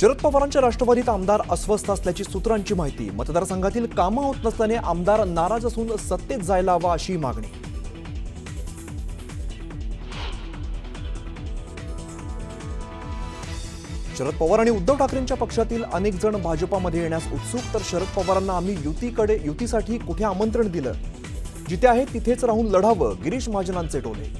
शरद पवारांच्या राष्ट्रवादीत आमदार अस्वस्थ असल्याची सूत्रांची माहिती। मतदारसंघातील कामं होत नसल्याने आमदार नाराज असून सत्तेत जायला हवा अशी मागणी। शरद पवार आणि उद्धव ठाकरेंच्या पक्षातील अनेक जण भाजपामध्ये येण्यास उत्सुक, तर शरद पवारांना आम्ही युतीसाठी कुठे आमंत्रण दिलं, जिथे आहे तिथेच राहून लढावं, गिरीश महाजनांचे टोले।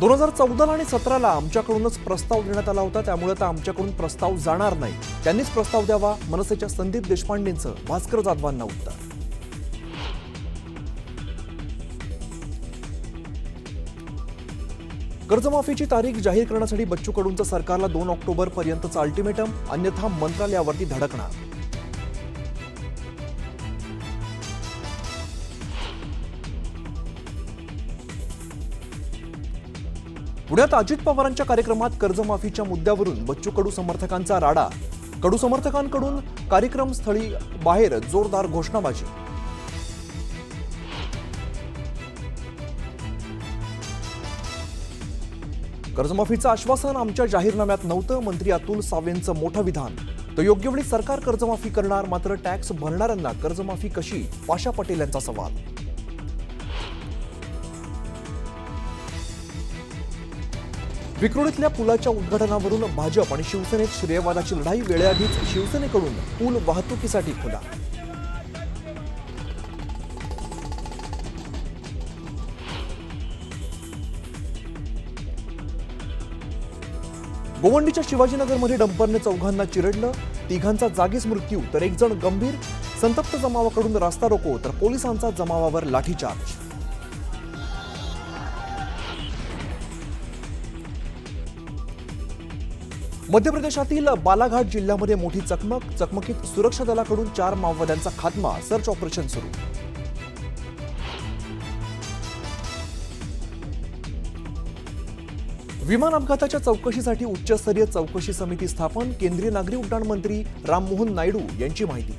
2014 आणि 17ला आमच्याकडूनच प्रस्ताव देण्यात आला होता, त्यामुळे आता आमच्याकडून प्रस्ताव जाणार नाही, त्यांनीच प्रस्ताव द्यावा, मनसेच्या संदीप देशपांडेंचं भास्कर जाधवांना उत्तर। कर्जमाफीची तारीख जाहीर करण्यासाठी बच्चू कडूंचं सरकारला 2 ऑक्टोबर पर्यंतचं अल्टिमेटम, अन्यथा मंत्रालयावरती धडकणार। पुण्यात अजित पवारांच्या कार्यक्रमात कर्जमाफीच्या मुद्द्यावरून बच्चू कडू समर्थकांचा राडा। कडू समर्थकांकडून कार्यक्रमस्थळी बाहेर जोरदार घोषणाबाजी। कर्जमाफीचं आश्वासन आमच्या जाहीरनाम्यात नव्हतं, मंत्री अतुल सावेंचं मोठं विधान। तर योग्य वेळी सरकार कर्जमाफी करणार, मात्र टॅक्स भरणाऱ्यांना कर्जमाफी कशी, पाशा पटेल यांचा सवाल। विक्रोळीतल्या पुलाच्या उद्घाटनावरून भाजप आणि शिवसेनेत श्रेयवादाची लढाई। वेळेआधीच शिवसेनेकडून पूल वाहतुकीसाठी खुला। गोवंडीच्या शिवाजीनगरमध्ये डंपरने चौघांना चिरडलं, तिघांचा जागीच मृत्यू, तर एक जण गंभीर। संतप्त जमावाकडून रास्ता रोको, तर पोलिसांचा जमावावर लाठीचार्ज। मध्य प्रदेशातील बालाघाट जिल्ह्यामध्ये मोठी चकमकीत सुरक्षा दलाकडून 4 माओवाद्यांचा खात्मा, सर्च ऑपरेशन सुरू। विमान अपघाताच्या चौकशीसाठी उच्चस्तरीय चौकशी समिती स्थापन, केंद्रीय नागरी उड्डाण मंत्री राममोहन नायडू यांची माहिती।